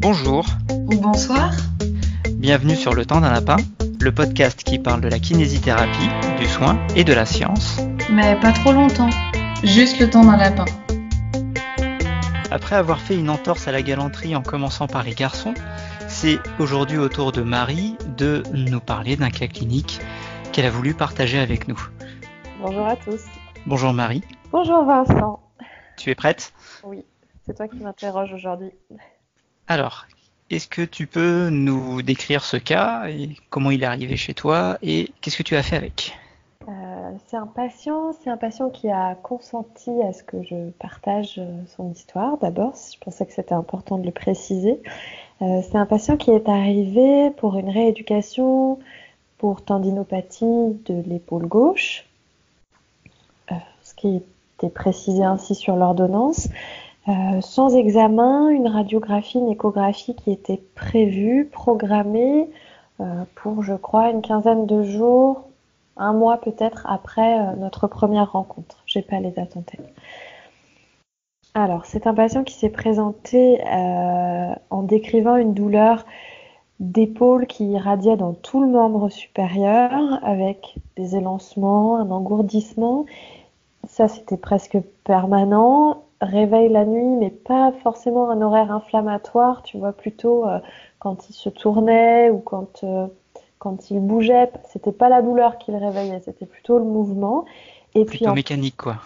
Bonjour, Ou bonsoir. bienvenue sur Le Temps d'un Lapin, le podcast qui parle de la kinésithérapie, du soin et de la science. Mais pas trop longtemps. Juste le temps d'un lapin. Après avoir fait une entorse à la galanterie en commençant par les garçons, c'est aujourd'hui au tour de Marie de nous parler d'un cas clinique qu'elle a voulu partager avec nous. Bonjour à tous. Bonjour Marie, Bonjour Vincent. tu es prête ? Oui, c'est toi qui m'interroges aujourd'hui. Alors, est-ce que tu peux nous décrire ce cas et comment il est arrivé chez toi et qu'est-ce que tu as fait avec ? C'est un patient qui a consenti à ce que je partage son histoire. D'abord, je pensais que c'était important de le préciser. C'est un patient qui est arrivé pour une rééducation pour tendinopathie de l'épaule gauche, ce qui était précisé ainsi sur l'ordonnance. Sans examen, une radiographie, une échographie qui était prévue, programmée pour, je crois, une quinzaine de jours, un mois peut-être après notre première rencontre. J'ai pas les dates en tête. Alors, c'est un patient qui s'est présenté en décrivant une douleur d'épaule qui irradiait dans tout le membre supérieur, avec des élancements, un engourdissement. Ça, c'était presque permanent. Réveil la nuit, mais pas forcément un horaire inflammatoire, tu vois, plutôt quand il se tournait ou quand il bougeait. C'était pas la douleur qui le réveillait, c'était plutôt le mouvement. Et Plutôt puis, mécanique quoi.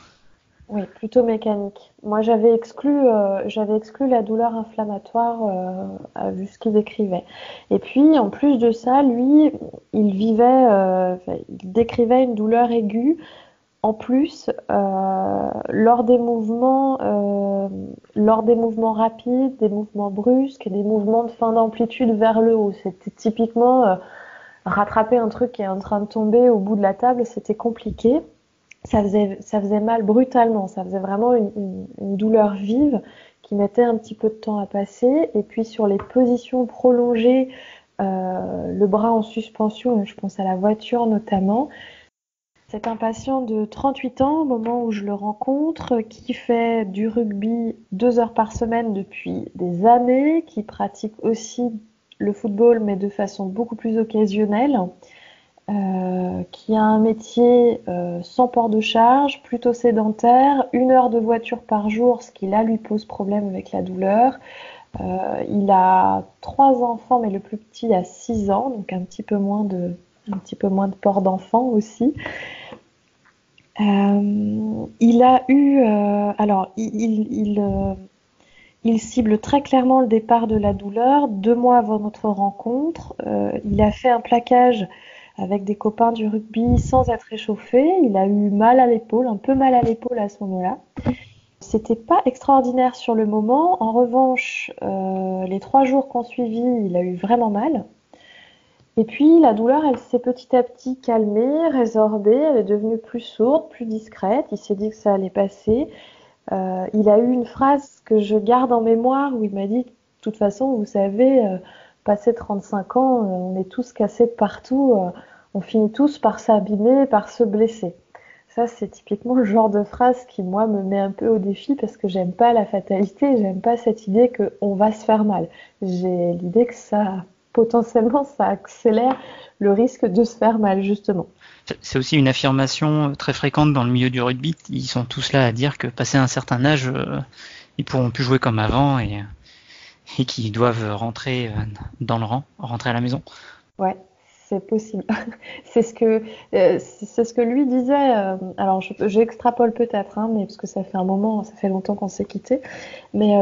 oui, plutôt mécanique. Moi, j'avais exclu la douleur inflammatoire vu ce qu'il décrivait. Et puis, en plus de ça, lui, il décrivait une douleur aiguë. En plus, lors des mouvements rapides, des mouvements brusques et des mouvements de fin d'amplitude vers le haut. C'était typiquement rattraper un truc qui est en train de tomber au bout de la table, c'était compliqué. Ça faisait mal brutalement, ça faisait vraiment une douleur vive qui mettait un petit peu de temps à passer. Et puis sur les positions prolongées, le bras en suspension, je pense à la voiture notamment. C'est un patient de 38 ans au moment où je le rencontre, qui fait du rugby 2 heures par semaine depuis des années, qui pratique aussi le football mais de façon beaucoup plus occasionnelle, qui a un métier sans port de charge, plutôt sédentaire, 1 heure de voiture par jour, ce qui là lui pose problème avec la douleur. Il a 3 enfants, mais le plus petit a 6 ans, donc un petit peu moins de port d'enfant aussi. Il a eu, il cible très clairement le départ de la douleur 2 mois avant notre rencontre. Il a fait un plaquage avec des copains du rugby sans être échauffé. Il a eu mal à l'épaule, un peu mal à l'épaule à ce moment-là. C'était pas extraordinaire sur le moment. En revanche, les 3 jours qu'on suivi, il a eu vraiment mal. Et puis la douleur, elle s'est petit à petit calmée, résorbée, elle est devenue plus sourde, plus discrète. Il s'est dit que ça allait passer. Il a eu une phrase que je garde en mémoire où il m'a dit, de toute façon, vous savez, passé 35 ans, on est tous cassés de partout, on finit tous par s'abîmer, par se blesser. Ça, c'est typiquement le genre de phrase qui, moi, me met un peu au défi parce que j'aime pas la fatalité, j'aime pas cette idée qu'on va se faire mal. J'ai l'idée que potentiellement, ça accélère le risque de se faire mal, justement. C'est aussi une affirmation très fréquente dans le milieu du rugby. Ils sont tous là à dire que passé un certain âge, ils pourront plus jouer comme avant et qu'ils doivent rentrer dans le rang, rentrer à la maison. Ouais, c'est possible. C'est ce que lui disait. Alors, j'extrapole peut-être, hein, mais parce que ça fait longtemps qu'on s'est quittés. Mais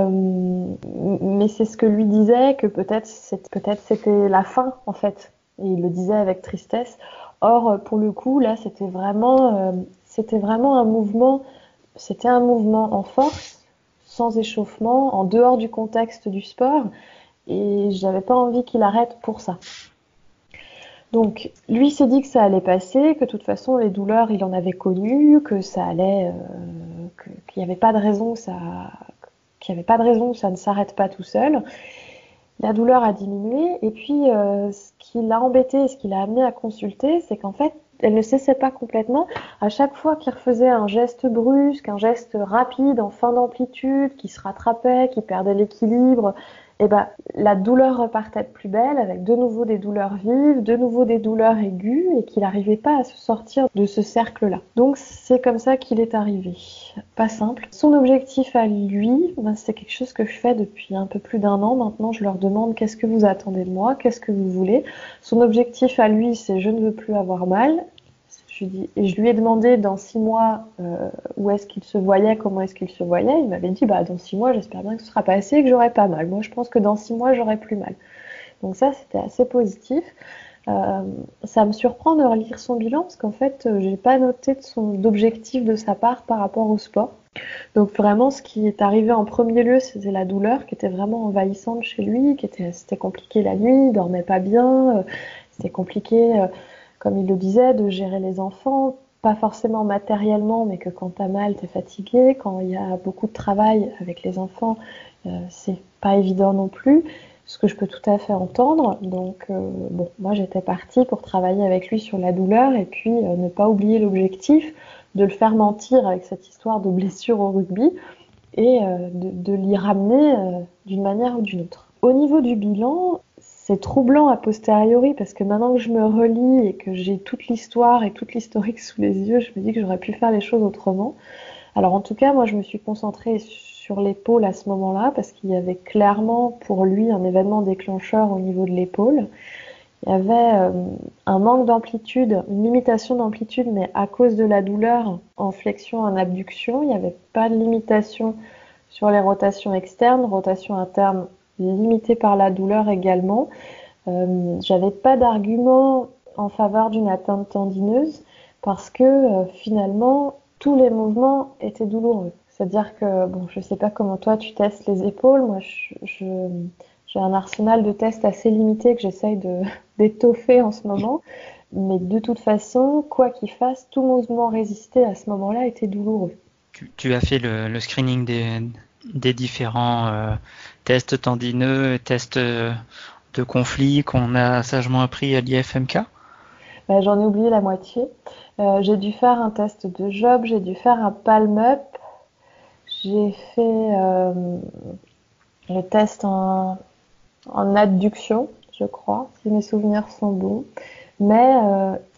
c'est ce que lui disait que peut-être c'était la fin en fait. Et il le disait avec tristesse. Or, pour le coup, là, c'était vraiment un mouvement. C'était un mouvement en force, sans échauffement, en dehors du contexte du sport. Et j'avais pas envie qu'il arrête pour ça. Donc, lui s'est dit que ça allait passer, que de toute façon, les douleurs, il en avait connu, que ça allait, qu'il n'y avait pas de raison que ça ne s'arrête pas tout seul. La douleur a diminué, et puis ce qui l'a embêté, ce qui l'a amené à consulter, c'est qu'en fait, elle ne cessait pas complètement. À chaque fois qu'il refaisait un geste brusque, un geste rapide en fin d'amplitude, qui se rattrapait, qui perdait l'équilibre, Et ben, la douleur repartait de plus belle avec de nouveau des douleurs vives, de nouveau des douleurs aiguës et qu'il n'arrivait pas à se sortir de ce cercle-là. Donc c'est comme ça qu'il est arrivé. Pas simple. Son objectif à lui, c'est quelque chose que je fais depuis un peu plus d'1 an maintenant. Je leur demande qu'est-ce que vous attendez de moi, qu'est-ce que vous voulez. Son objectif à lui, c'est je ne veux plus avoir mal. Je lui ai demandé dans 6 mois où est-ce qu'il se voyait, comment est-ce qu'il se voyait. Il m'avait dit dans 6 mois, j'espère bien que ce sera passé et que j'aurai pas mal. Moi, je pense que dans 6 mois, j'aurai plus mal. Donc ça, c'était assez positif. Ça me surprend de relire son bilan parce qu'en fait, j'ai pas noté d'objectif de sa part par rapport au sport. Donc vraiment, ce qui est arrivé en premier lieu, c'était la douleur qui était vraiment envahissante chez lui, c'était compliqué la nuit, il dormait pas bien, c'était compliqué. Comme il le disait, de gérer les enfants, pas forcément matériellement, mais que quand t'as mal, t'es fatigué. Quand il y a beaucoup de travail avec les enfants, c'est pas évident non plus, ce que je peux tout à fait entendre. Donc, moi j'étais partie pour travailler avec lui sur la douleur et puis ne pas oublier l'objectif de le faire mentir avec cette histoire de blessure au rugby et de l'y ramener d'une manière ou d'une autre. Au niveau du bilan, c'est troublant a posteriori parce que maintenant que je me relis et que j'ai toute l'histoire et toute l'historique sous les yeux, je me dis que j'aurais pu faire les choses autrement. Alors en tout cas, moi je me suis concentrée sur l'épaule à ce moment-là parce qu'il y avait clairement pour lui un événement déclencheur au niveau de l'épaule. Il y avait un manque d'amplitude, une limitation d'amplitude, mais à cause de la douleur en flexion, en abduction. Il n'y avait pas de limitation sur les rotations externes, rotations internes limitées par la douleur également. J'avais pas d'argument en faveur d'une atteinte tendineuse parce que finalement tous les mouvements étaient douloureux. C'est-à-dire que je sais pas comment toi tu testes les épaules. Moi, j'ai un arsenal de tests assez limité que j'essaye d'étoffer en ce moment. Mais de toute façon, quoi qu'il fasse, tout mouvement résisté à ce moment-là était douloureux. Tu as fait le screening des différents tests tendineux, tests de conflit qu'on a sagement appris à l'IFMK? J'en ai oublié la moitié. J'ai dû faire un test de job, j'ai dû faire un palm-up, j'ai fait le test en adduction, je crois, si mes souvenirs sont bons. Mais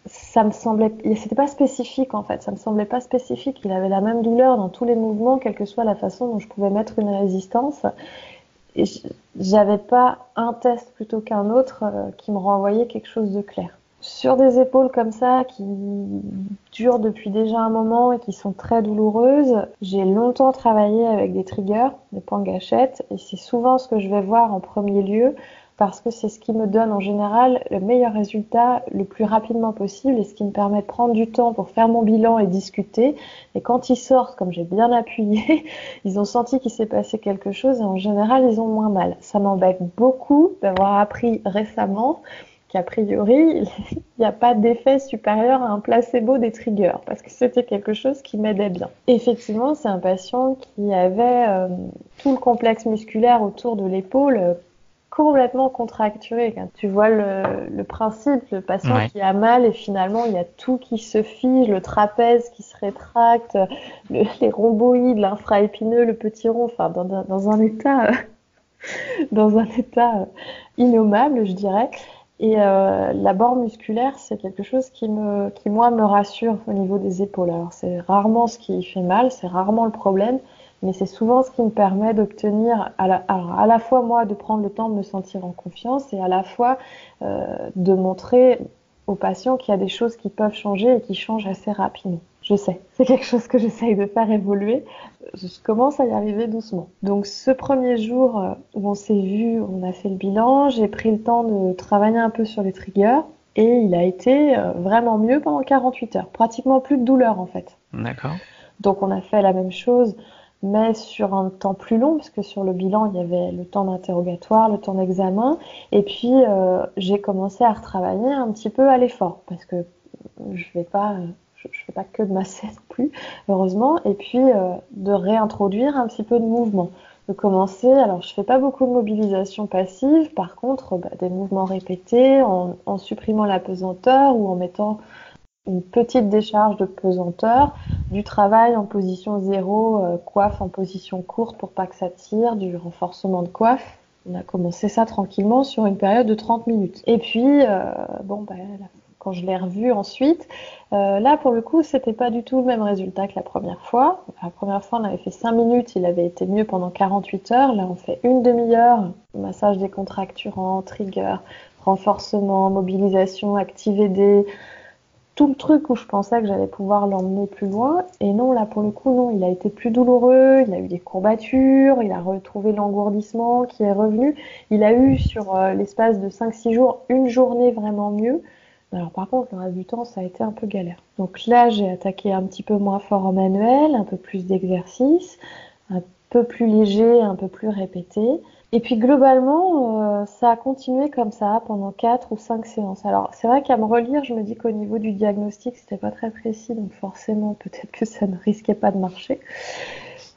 ça me semblait, c'était pas spécifique en fait, ça me semblait pas spécifique. Il avait la même douleur dans tous les mouvements, quelle que soit la façon dont je pouvais mettre une résistance. Et j'avais pas un test plutôt qu'un autre qui me renvoyait quelque chose de clair. Sur des épaules comme ça qui durent depuis déjà un moment et qui sont très douloureuses, j'ai longtemps travaillé avec des triggers, des points gâchettes, et c'est souvent ce que je vais voir en premier lieu parce que c'est ce qui me donne en général le meilleur résultat le plus rapidement possible et ce qui me permet de prendre du temps pour faire mon bilan et discuter. Et quand ils sortent, comme j'ai bien appuyé, ils ont senti qu'il s'est passé quelque chose et en général, ils ont moins mal. Ça m'embête beaucoup d'avoir appris récemment qu'a priori, il n'y a pas d'effet supérieur à un placebo des triggers, parce que c'était quelque chose qui m'aidait bien. Effectivement, c'est un patient qui avait tout le complexe musculaire autour de l'épaule complètement contracturé. Tu vois le principe, le patient qui a mal et finalement il y a tout qui se fige, le trapèze qui se rétracte, les rhomboïdes, l'infraépineux, le petit rond, enfin dans un état innommable, je dirais. Et l'abord musculaire, c'est quelque chose qui moi me rassure au niveau des épaules. Alors c'est rarement ce qui fait mal, c'est rarement le problème, mais c'est souvent ce qui me permet d'obtenir à la fois moi de prendre le temps de me sentir en confiance et à la fois de montrer aux patients qu'il y a des choses qui peuvent changer et qui changent assez rapidement. Je sais, c'est quelque chose que j'essaye de faire évoluer. Je commence à y arriver doucement. Donc ce premier jour où on s'est vu, on a fait le bilan, j'ai pris le temps de travailler un peu sur les triggers et il a été vraiment mieux pendant 48 heures. Pratiquement plus de douleur en fait. D'accord. Donc on a fait la même chose mais sur un temps plus long, parce que sur le bilan, il y avait le temps d'interrogatoire, le temps d'examen, et puis j'ai commencé à retravailler un petit peu à l'effort, parce que je fais pas que de masser non plus, heureusement, et puis de réintroduire un petit peu de mouvement. De commencer, alors je fais pas beaucoup de mobilisation passive, par contre, des mouvements répétés, en supprimant la pesanteur ou en mettant une petite décharge de pesanteur, du travail en position 0, coiffe en position courte pour pas que ça tire, du renforcement de coiffe On a commencé ça tranquillement sur une période de 30 minutes. Et puis, quand je l'ai revu ensuite, là, pour le coup, c'était pas du tout le même résultat que la première fois. La première fois, on avait fait 5 minutes, il avait été mieux pendant 48 heures. Là, on fait une demi-heure, massage décontracturant, trigger, renforcement, mobilisation, activer tout le truc où je pensais que j'allais pouvoir l'emmener plus loin. Et non, là, pour le coup, non, il a été plus douloureux, il a eu des courbatures, il a retrouvé l'engourdissement qui est revenu. Il a eu, sur l'espace de 5-6 jours, une journée vraiment mieux. Alors par contre, le reste du temps, ça a été un peu galère. Donc là, j'ai attaqué un petit peu moins fort en manuel, un peu plus d'exercices, un peu plus léger, un peu plus répété. Et puis globalement, ça a continué comme ça pendant 4 ou 5 séances. Alors c'est vrai qu'à me relire, je me dis qu'au niveau du diagnostic, c'était pas très précis, donc forcément peut-être que ça ne risquait pas de marcher.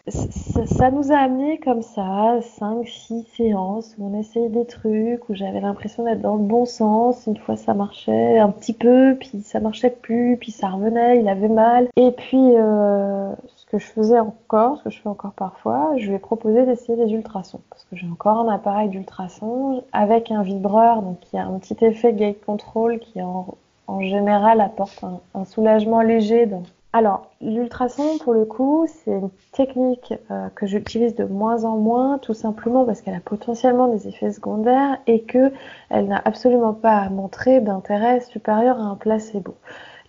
Ça nous a amené comme ça, 5-6 séances où on essayait des trucs, où j'avais l'impression d'être dans le bon sens. Une fois ça marchait un petit peu, puis ça marchait plus, puis ça revenait, il avait mal. Et puis ce que je fais encore parfois, je lui ai proposé d'essayer les ultrasons. Parce que j'ai encore un appareil d'ultrason avec un vibreur, donc qui a un petit effet gate control qui en général apporte un soulagement léger dans... Alors, l'ultrason, pour le coup, c'est une technique que j'utilise de moins en moins, tout simplement parce qu'elle a potentiellement des effets secondaires et qu'elle n'a absolument pas montré d'intérêt supérieur à un placebo.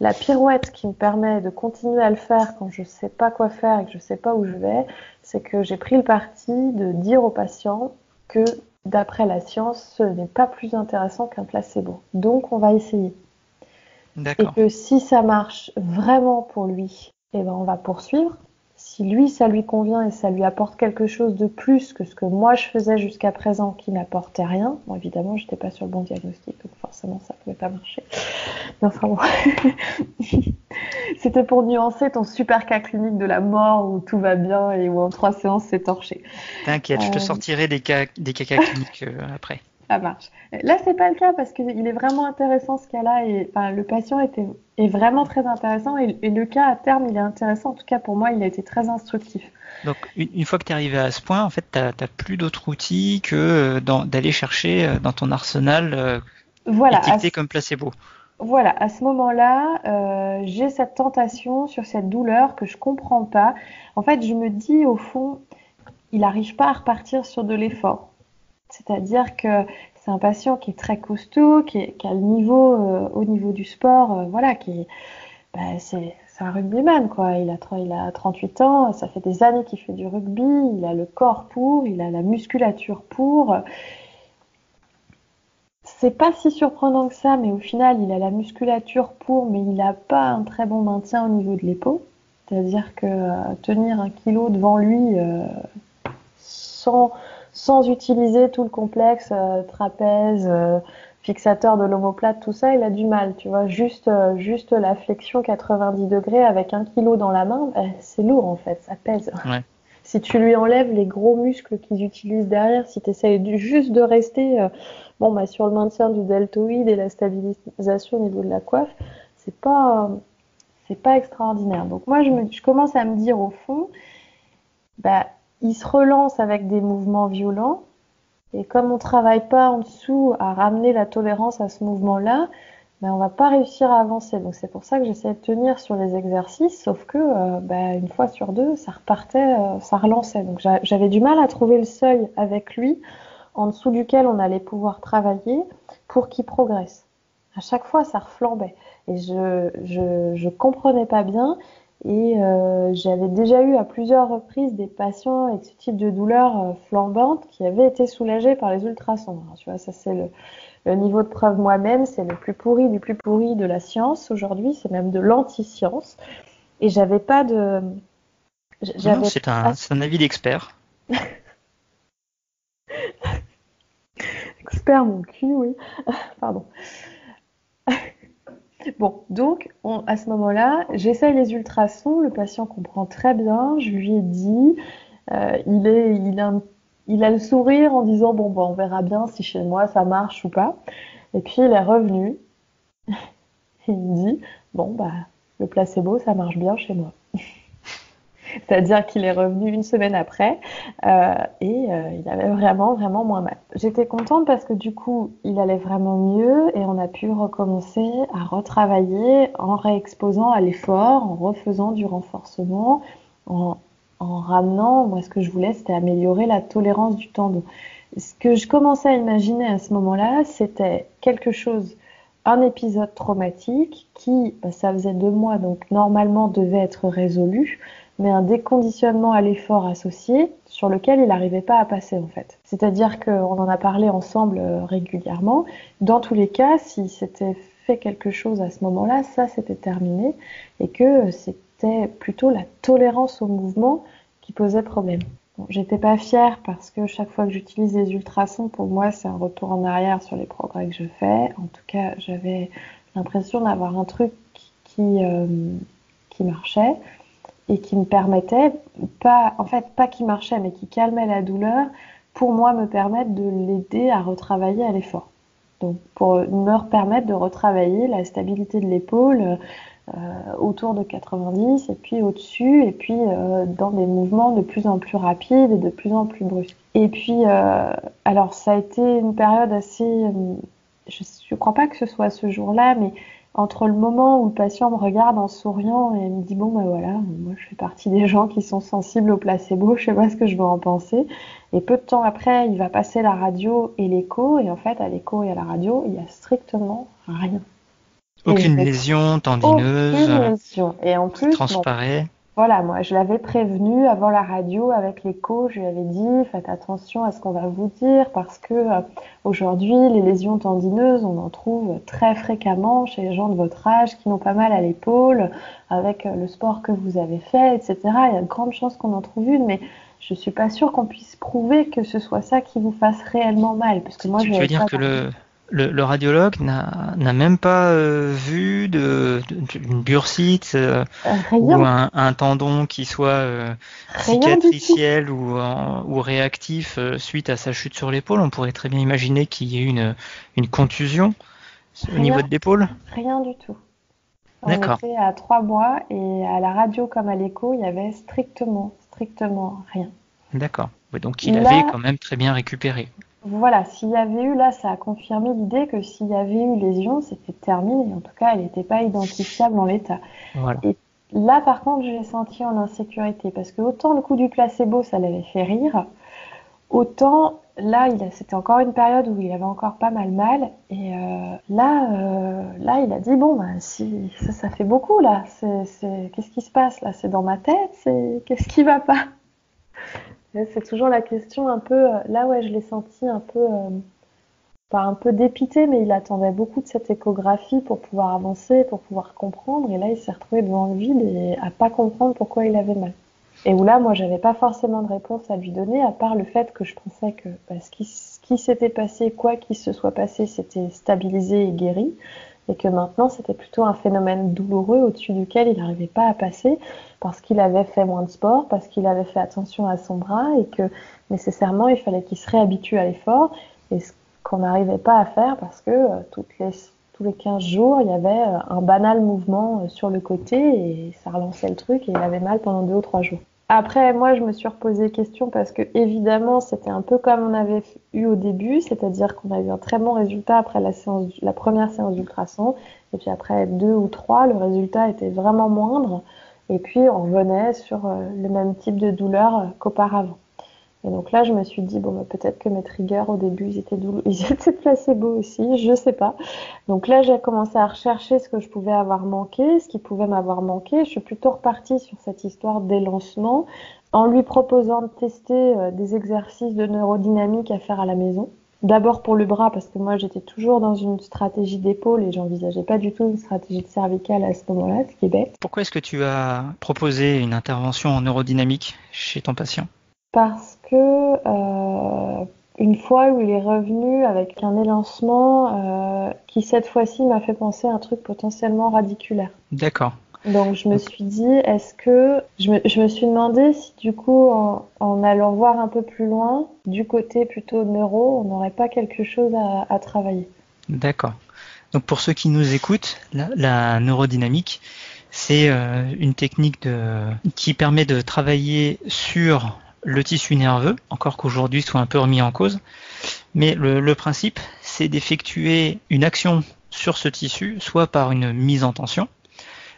La pirouette qui me permet de continuer à le faire quand je ne sais pas quoi faire et que je ne sais pas où je vais, c'est que j'ai pris le parti de dire aux patients que, d'après la science, ce n'est pas plus intéressant qu'un placebo. Donc, on va essayer. Et D'accord. que si ça marche vraiment pour lui, eh ben on va poursuivre. Si lui, ça lui convient et ça lui apporte quelque chose de plus que ce que moi je faisais jusqu'à présent qui n'apportait rien, bon, évidemment, j'étais pas sur le bon diagnostic, donc forcément, ça pouvait pas marcher. Mais enfin bon. C'était pour nuancer ton super cas clinique de la mort où tout va bien et où en 3 séances c'est torché. T'inquiète, je te sortirai des caca cliniques après. Ça marche. Là, c'est pas le cas parce qu'il est vraiment intéressant ce cas-là et enfin, le patient est vraiment très intéressant et le cas à terme, il est intéressant. En tout cas, pour moi, il a été très instructif. Donc une fois que tu es arrivé à ce point, en fait, t'as plus d'autres outils que d'aller chercher dans ton arsenal Voilà, étiqueté comme placebo. voilà, à ce moment-là, j'ai cette tentation sur cette douleur que je comprends pas. En fait, je me dis au fond, il n'arrive pas à repartir sur de l'effort. C'est-à-dire que c'est un patient qui est très costaud, qui a le niveau au niveau du sport, voilà, c'est un rugbyman quoi. Il a 38 ans, ça fait des années qu'il fait du rugby, il a le corps pour, il a la musculature pour. C'est pas si surprenant que ça, mais au final, il a la musculature pour, mais il n'a pas un très bon maintien au niveau de l'épaule. C'est-à-dire que tenir 1 kilo devant lui sans, sans utiliser tout le complexe trapèze, fixateur de l'omoplate, tout ça, il a du mal. Tu vois, juste la flexion 90 degrés avec 1 kilo dans la main, c'est lourd en fait, ça pèse. Ouais. Si tu lui enlèves les gros muscles qu'ils utilisent derrière, si tu essayes juste de rester sur le maintien du deltoïde et la stabilisation au niveau de la coiffe, c'est pas extraordinaire. Donc moi, je commence à me dire au fond, il se relance avec des mouvements violents. Et comme on travaille pas en dessous à ramener la tolérance à ce mouvement-là, on va pas réussir à avancer. Donc c'est pour ça que j'essaie de tenir sur les exercices, sauf que une fois sur deux, ça repartait, ça relançait. Donc j'avais du mal à trouver le seuil avec lui, en dessous duquel on allait pouvoir travailler pour qu'il progresse. À chaque fois, ça reflambait. Et je comprenais pas bien. Et j'avais déjà eu à plusieurs reprises des patients avec ce type de douleur flambante qui avaient été soulagés par les ultrasons. Alors, tu vois, ça c'est le niveau de preuve moi-même, c'est le plus pourri du plus pourri de la science aujourd'hui, c'est même de l'anti-science. Et j'avais pas de... Non, c'est un avis d'expert. Expert mon cul, oui. Pardon. Bon, donc, à ce moment-là, j'essaye les ultrasons, le patient comprend très bien, je lui ai dit, il a le sourire en disant, on verra bien si chez moi ça marche ou pas. Et puis, il est revenu, et il me dit, le placebo, ça marche bien chez moi. C'est-à-dire qu'il est revenu une semaine après il avait vraiment, vraiment moins mal. J'étais contente parce que du coup, il allait vraiment mieux et on a pu recommencer à retravailler en réexposant à l'effort, en refaisant du renforcement, en, en ramenant, moi ce que je voulais, c'était améliorer la tolérance du tendon. Ce que je commençais à imaginer à ce moment-là, c'était quelque chose, un épisode traumatique qui, ça faisait 2 mois, donc normalement devait être résolu, mais un déconditionnement à l'effort associé sur lequel il n'arrivait pas à passer en fait. C'est-à-dire qu'on en a parlé ensemble régulièrement. Dans tous les cas, si c'était fait quelque chose à ce moment-là, ça c'était terminé et que c'était plutôt la tolérance au mouvement qui posait problème. Bon, j'étais pas fière parce que chaque fois que j'utilise les ultrasons, pour moi, c'est un retour en arrière sur les progrès que je fais. En tout cas, j'avais l'impression d'avoir un truc qui marchait et qui me permettait, pas qui marchait, mais qui calmait la douleur pour moi me permettre de l'aider à retravailler à l'effort. Donc, pour me permettre de retravailler la stabilité de l'épaule, autour de 90 et puis au-dessus et puis dans des mouvements de plus en plus rapides et de plus en plus brusques. Et puis alors ça a été une période assez je crois pas que ce soit ce jour-là, mais entre le moment où le patient me regarde en souriant et me dit bon ben voilà, moi je fais partie des gens qui sont sensibles au placebo, je sais pas ce que je dois en penser, et peu de temps après il va passer la radio et l'écho et en fait à l'écho et à la radio il y a strictement rien. Aucune lésion tendineuse aucune lésion. Et en qui plus, bon, transparaît. voilà, moi je l'avais prévenu avant la radio avec l'écho, je lui avais dit faites attention à ce qu'on va vous dire parce que aujourd'hui les lésions tendineuses on en trouve très fréquemment chez les gens de votre âge qui n'ont pas mal à l'épaule avec le sport que vous avez fait, etc. Il y a de grandes chances qu'on en trouve une, mais je suis pas sûre qu'on puisse prouver que ce soit ça qui vous fasse réellement mal parce que moi Tu veux dire que le radiologue n'a même pas vu une bursite ou rien, un tendon qui soit rien du tout. cicatriciel ou réactif suite à sa chute sur l'épaule. On pourrait très bien imaginer qu'il y ait une contusion au niveau Rien, de l'épaule. rien du tout. On D'accord, était à 3 mois et à la radio comme à l'écho, il y avait strictement rien. d'accord. Ouais, donc il avait Là, quand même très bien récupéré. voilà, s'il y avait eu, là, ça a confirmé l'idée que s'il y avait eu lésion, c'était terminé. En tout cas, elle n'était pas identifiable en l'état. Voilà. Et là, par contre, j'ai senti en insécurité parce que autant le coup du placebo, ça l'avait fait rire, autant là, c'était encore une période où il avait encore pas mal. Et là, il a dit bon, ben, si ça fait beaucoup là. Qu'est-ce qui se passe là? C'est dans ma tête. Qu'est-ce qui va pas? C'est toujours la question un peu. Là, ouais, je l'ai senti un peu, pas un peu dépité, mais il attendait beaucoup de cette échographie pour pouvoir avancer, pour pouvoir comprendre. Et là, il s'est retrouvé devant le vide et à pas comprendre pourquoi il avait mal. Et où là, moi, j'avais pas forcément de réponse à lui donner, à part le fait que je pensais que ce qui s'était passé, quoi qu'il se soit passé, c'était stabilisé et guéri, et que maintenant, c'était plutôt un phénomène douloureux au-dessus duquel il n'arrivait pas à passer, parce qu'il avait fait moins de sport, parce qu'il avait fait attention à son bras, et que nécessairement, il fallait qu'il se réhabitue à l'effort, et ce qu'on n'arrivait pas à faire, parce que tous les 15 jours, il y avait un banal mouvement sur le côté, et ça relançait le truc, et il avait mal pendant 2 ou 3 jours. Après, moi, je me suis reposé question parce que, évidemment, c'était un peu comme on avait eu au début, c'est-à-dire qu'on a eu un très bon résultat après la première séance d'ultrason, et puis après 2 ou 3, le résultat était vraiment moindre, et puis on revenait sur le même type de douleur qu'auparavant. Et donc là, je me suis dit, bon, bah, peut-être que mes triggers, au début, ils étaient placebo aussi, je sais pas. Donc là, j'ai commencé à rechercher ce que je pouvais avoir manqué, ce qui pouvait m'avoir manqué. Je suis plutôt repartie sur cette histoire d'élancement en lui proposant de tester des exercices de neurodynamique à faire à la maison. D'abord pour le bras, parce que moi, j'étais toujours dans une stratégie d'épaule et j'envisageais pas du tout une stratégie de cervicale à ce moment-là, ce qui est bête. Pourquoi est-ce que tu as proposé une intervention en neurodynamique chez ton patient? Parce que une fois où il est revenu avec un élancement qui cette fois-ci m'a fait penser à un truc potentiellement radiculaire. D'accord. Donc je me suis dit, est-ce que je me suis demandé si du coup en allant voir un peu plus loin, du côté plutôt neuro, on n'aurait pas quelque chose à travailler. D'accord. Donc pour ceux qui nous écoutent, la neurodynamique, C'est une technique qui permet de travailler sur le tissu nerveux, encore qu'aujourd'hui soit un peu remis en cause. Mais le principe, c'est d'effectuer une action sur ce tissu, soit par une mise en tension,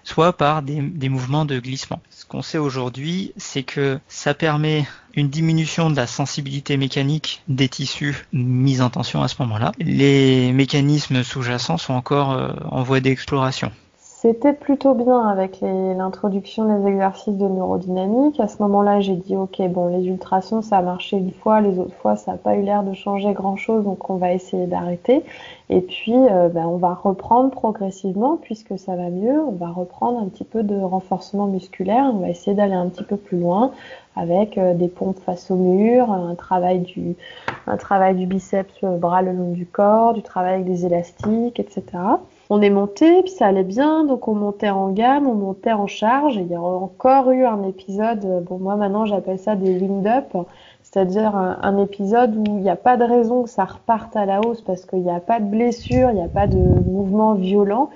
soit par des mouvements de glissement. Ce qu'on sait aujourd'hui, c'est que ça permet une diminution de la sensibilité mécanique des tissus mis en tension à ce moment-là. Les mécanismes sous-jacents sont encore en voie d'exploration. C'était plutôt bien avec l'introduction des exercices de neurodynamique. À ce moment-là, j'ai dit, ok, bon, les ultrasons, ça a marché une fois, les autres fois, ça n'a pas eu l'air de changer grand-chose, donc on va essayer d'arrêter. Et puis, on va reprendre progressivement, puisque ça va mieux, on va reprendre un petit peu de renforcement musculaire, on va essayer d'aller un petit peu plus loin avec des pompes face au mur, un travail du biceps bras le long du corps, du travail avec des élastiques, etc. On est monté, puis ça allait bien, donc on montait en gamme, on montait en charge. Et il y a encore eu un épisode, bon moi maintenant j'appelle ça des wind-up, c'est-à-dire un épisode où il n'y a pas de raison que ça reparte à la hausse parce qu'il n'y a pas de blessure, il n'y a pas de mouvement violent.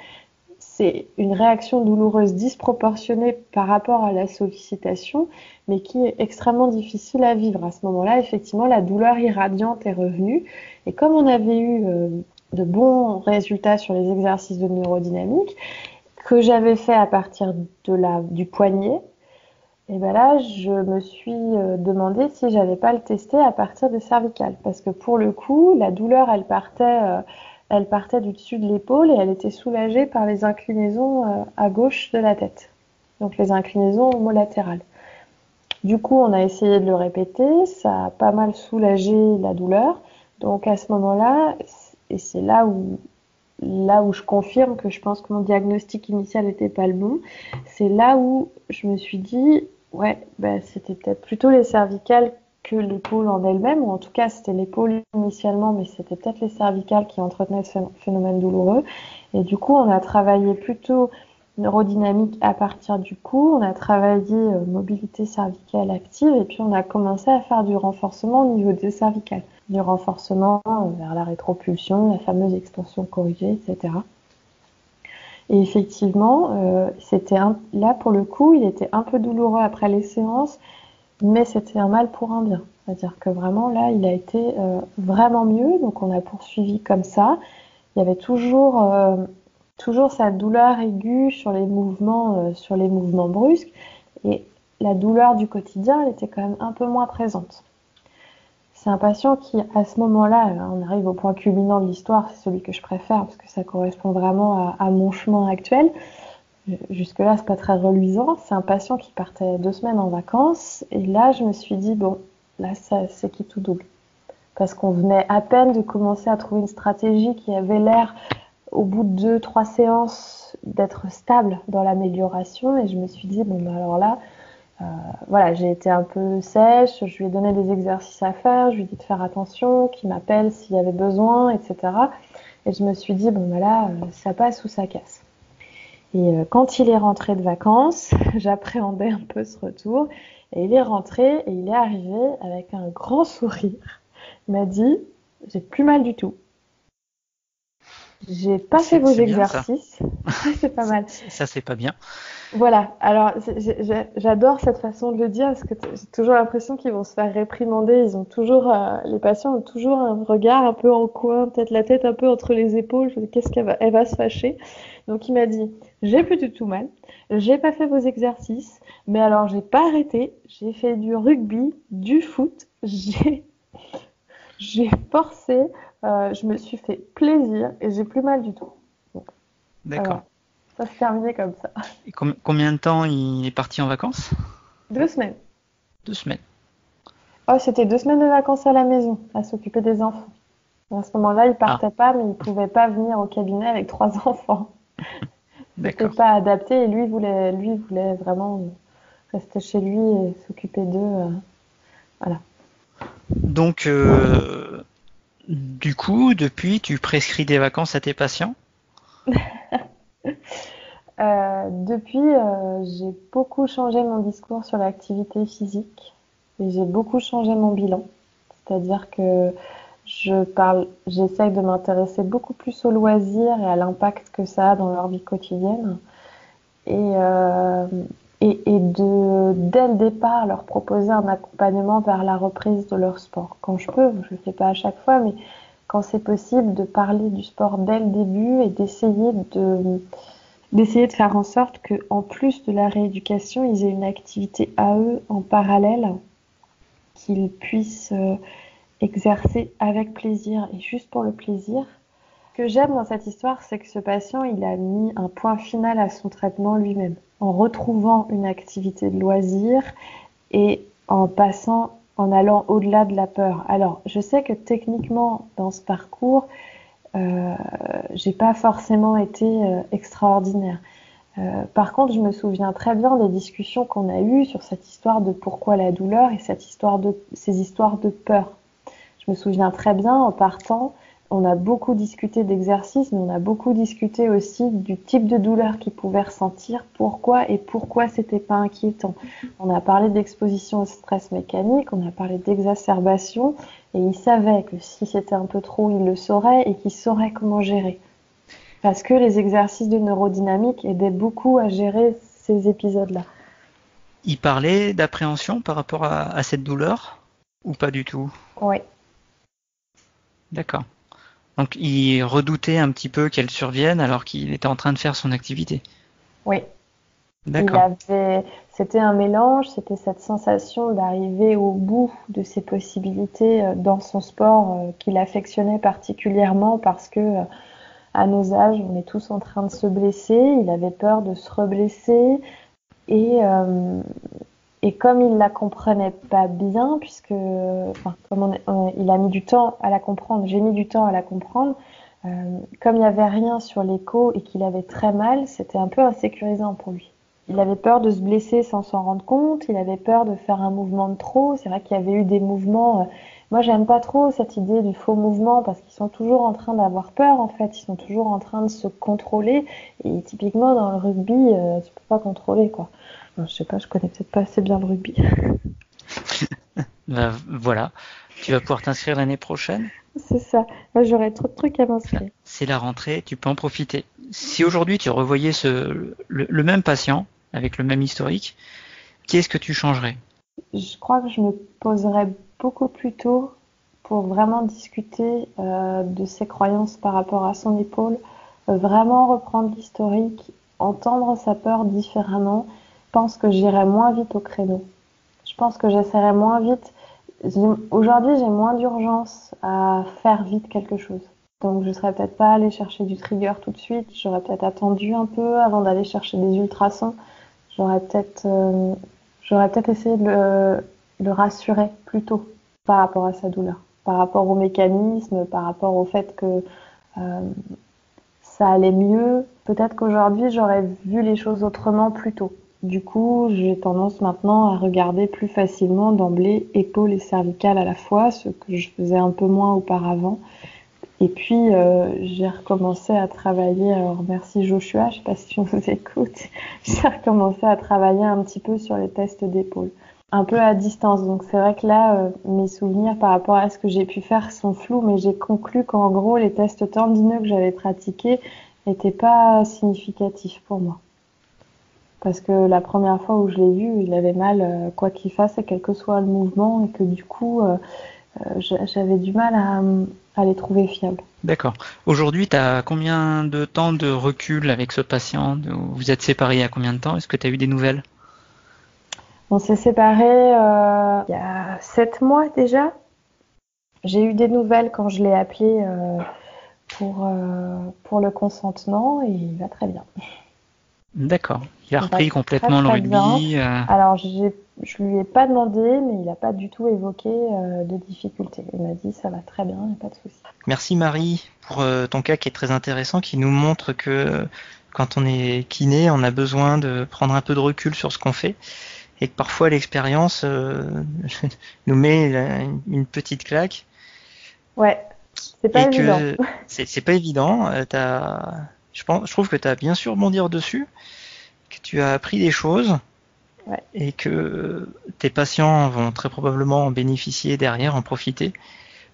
C'est une réaction douloureuse disproportionnée par rapport à la sollicitation, mais qui est extrêmement difficile à vivre. À ce moment-là, effectivement, la douleur irradiante est revenue. Et comme on avait eu de bons résultats sur les exercices de neurodynamique que j'avais fait à partir du poignet, et ben là, je me suis demandé si j'allais pas le tester à partir des cervicales. Parce que pour le coup, la douleur, elle partait du dessus de l'épaule et elle était soulagée par les inclinaisons à gauche de la tête. Donc les inclinaisons homolatérales. Du coup, on a essayé de le répéter, ça a pas mal soulagé la douleur. Donc à ce moment-là, et c'est là où je confirme que je pense que mon diagnostic initial n'était pas le bon, c'est là où je me suis dit, ouais, c'était peut-être plutôt les cervicales que l'épaule en elle-même, ou en tout cas c'était l'épaule initialement, mais c'était peut-être les cervicales qui entretenaient ce phénomène douloureux. Et du coup, on a travaillé plutôt neurodynamique à partir du cou, on a travaillé mobilité cervicale active, et puis on a commencé à faire du renforcement au niveau des cervicales. Du renforcement vers la rétropulsion, la fameuse extension corrigée, etc. Et effectivement, là pour le coup, il était un peu douloureux après les séances, mais c'était un mal pour un bien. C'est-à-dire que vraiment là, il a été vraiment mieux, donc on a poursuivi comme ça. Il y avait toujours cette douleur aiguë sur les mouvements brusques, et la douleur du quotidien, elle était quand même un peu moins présente. C'est un patient qui, à ce moment-là, on arrive au point culminant de l'histoire, c'est celui que je préfère parce que ça correspond vraiment à mon chemin actuel. Jusque-là, c'est pas très reluisant. C'est un patient qui partait 2 semaines en vacances et là, je me suis dit, bon, là, c'est qui tout double. Parce qu'on venait à peine de commencer à trouver une stratégie qui avait l'air, au bout de 2-3 séances, d'être stable dans l'amélioration et je me suis dit, bon, alors là, voilà, j'ai été un peu sèche, je lui ai donné des exercices à faire, je lui ai dit de faire attention, qu'il m'appelle s'il y avait besoin, etc. Et je me suis dit, bon, là, ça passe ou ça casse. Et quand il est rentré de vacances, j'appréhendais un peu ce retour. Et il est rentré et il est arrivé avec un grand sourire. Il m'a dit, j'ai plus mal du tout. J'ai pas fait vos exercices. C'est pas mal. Ça, c'est pas bien. Voilà, alors j'adore cette façon de le dire parce que j'ai toujours l'impression qu'ils vont se faire réprimander. Les patients ont toujours un regard un peu en coin, peut-être la tête un peu entre les épaules. Je me dis, qu'est-ce elle va se fâcher. Donc il m'a dit, j'ai plus du tout mal, j'ai pas fait vos exercices, mais alors j'ai pas arrêté, j'ai fait du rugby, du foot, j'ai forcé, je me suis fait plaisir et j'ai plus mal du tout. Donc, d'accord. Voilà. Ça se terminait comme ça. Et combien de temps il est parti en vacances ? 2 semaines. 2 semaines. Oh, c'était 2 semaines de vacances à la maison, à s'occuper des enfants. À ce moment-là, il partait pas, mais il pouvait pas venir au cabinet avec 3 enfants. C'était pas adapté et lui voulait vraiment rester chez lui et s'occuper d'eux. Voilà. Donc, du coup, depuis, tu prescris des vacances à tes patients ? Depuis, j'ai beaucoup changé mon discours sur l'activité physique et j'ai beaucoup changé mon bilan. C'est-à-dire que j'essaye de m'intéresser beaucoup plus aux loisirs et à l'impact que ça a dans leur vie quotidienne. dès le départ, leur proposer un accompagnement vers la reprise de leur sport. Quand je peux, je le fais pas à chaque fois, mais quand c'est possible, de parler du sport dès le début et d'essayer de faire en sorte que, en plus de la rééducation, ils aient une activité à eux en parallèle, qu'ils puissent exercer avec plaisir et juste pour le plaisir. Ce que j'aime dans cette histoire, c'est que ce patient, il a mis un point final à son traitement lui-même, en retrouvant une activité de loisir et en allant au-delà de la peur. Alors, je sais que techniquement, dans ce parcours, j'ai pas forcément été extraordinaire. Par contre, je me souviens très bien des discussions qu'on a eues sur cette histoire de pourquoi la douleur et ces histoires de peur. Je me souviens très bien, en partant, on a beaucoup discuté d'exercices, mais on a beaucoup discuté aussi du type de douleur qu'il pouvait ressentir, pourquoi c'était pas inquiétant. On a parlé d'exposition au stress mécanique, on a parlé d'exacerbation, et il savait que si c'était un peu trop, il le saurait et qu'il saurait comment gérer. Parce que les exercices de neurodynamique aidaient beaucoup à gérer ces épisodes-là. Il parlait d'appréhension par rapport à cette douleur ou pas du tout? Oui. D'accord. Donc il redoutait un petit peu qu'elle survienne alors qu'il était en train de faire son activité. Oui. D'accord. C'était un mélange, c'était cette sensation d'arriver au bout de ses possibilités dans son sport qu'il affectionnait particulièrement parce que à nos âges, on est tous en train de se blesser. Il avait peur de se reblesser et comme il la comprenait pas bien, puisque il a mis du temps à la comprendre, j'ai mis du temps à la comprendre. Comme il n'y avait rien sur l'écho et qu'il avait très mal, c'était un peu insécurisant pour lui. Il avait peur de se blesser sans s'en rendre compte, il avait peur de faire un mouvement de trop. C'est vrai qu'il y avait eu des mouvements. Moi, j'aime pas trop cette idée du faux mouvement parce qu'ils sont toujours en train d'avoir peur, en fait. Ils sont toujours en train de se contrôler. Et typiquement, dans le rugby, tu peux pas contrôler, quoi. Je sais pas, je connais peut-être pas assez bien le rugby. Voilà. Tu vas pouvoir t'inscrire l'année prochaine? C'est ça. Moi, j'aurais trop de trucs à m'inscrire. C'est la rentrée, tu peux en profiter. Si aujourd'hui tu revoyais le même patient avec le même historique, qu'est-ce que tu changerais? Je crois que je me poserais beaucoup plus tôt pour vraiment discuter de ses croyances par rapport à son épaule, vraiment reprendre l'historique, entendre sa peur différemment. Je pense que j'irais moins vite au créneau. Je pense que j'essaierais moins vite. Aujourd'hui, j'ai moins d'urgence à faire vite quelque chose. Donc, je serais peut-être pas allée chercher du trigger tout de suite. J'aurais peut-être attendu un peu avant d'aller chercher des ultrasons. J'aurais peut-être essayé de le rassurer plus tôt par rapport à sa douleur, par rapport au mécanisme, par rapport au fait que ça allait mieux. Peut-être qu'aujourd'hui, j'aurais vu les choses autrement plus tôt. Du coup, j'ai tendance maintenant à regarder plus facilement d'emblée épaules et cervicales à la fois, ce que je faisais un peu moins auparavant. Et puis, j'ai recommencé à travailler, alors merci Joshua, je sais pas si tu nous écoutes, j'ai recommencé à travailler un petit peu sur les tests d'épaule, un peu à distance. Donc c'est vrai que là, mes souvenirs par rapport à ce que j'ai pu faire sont flous, mais j'ai conclu qu'en gros, les tests tendineux que j'avais pratiqués n'étaient pas significatifs pour moi. Parce que la première fois où je l'ai vu, il avait mal quoi qu'il fasse et quel que soit le mouvement, et que du coup, j'avais du mal à les trouver fiables. D'accord. Aujourd'hui, tu as combien de temps de recul avec ce patient? Vous êtes séparés il y a combien de temps? Est-ce que tu as eu des nouvelles? On s'est séparés il y a 7 mois déjà. J'ai eu des nouvelles quand je l'ai appelé pour le consentement et il va très bien. D'accord. Il a repris complètement le très rugby. Alors, je lui ai pas demandé, mais il n'a pas du tout évoqué de difficultés. Il m'a dit ça va très bien, il n'y a pas de souci. Merci Marie pour ton cas qui est très intéressant, qui nous montre que quand on est kiné, on a besoin de prendre un peu de recul sur ce qu'on fait et que parfois l'expérience nous met une petite claque. Ouais, c'est pas évident. C'est pas évident. Je trouve que tu as bien su rebondir dessus, que tu as appris des choses. Ouais. Et que tes patients vont très probablement en bénéficier derrière, en profiter.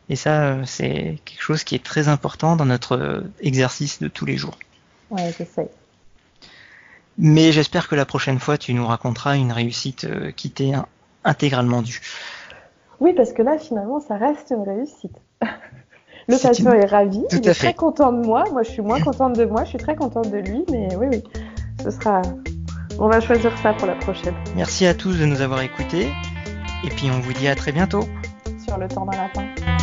Et ça, c'est quelque chose qui est très important dans notre exercice de tous les jours. Ouais, j'essaie. Mais j'espère que la prochaine fois, tu nous raconteras une réussite qui t'est intégralement due. Oui, parce que là, finalement, ça reste une réussite. Le patient est ravi, il est très content de moi. Moi, je suis moins contente de moi, je suis très contente de lui, mais oui, ce sera... On va choisir ça pour la prochaine. Merci à tous de nous avoir écoutés, et puis on vous dit à très bientôt. Sur le temps d'un lapin.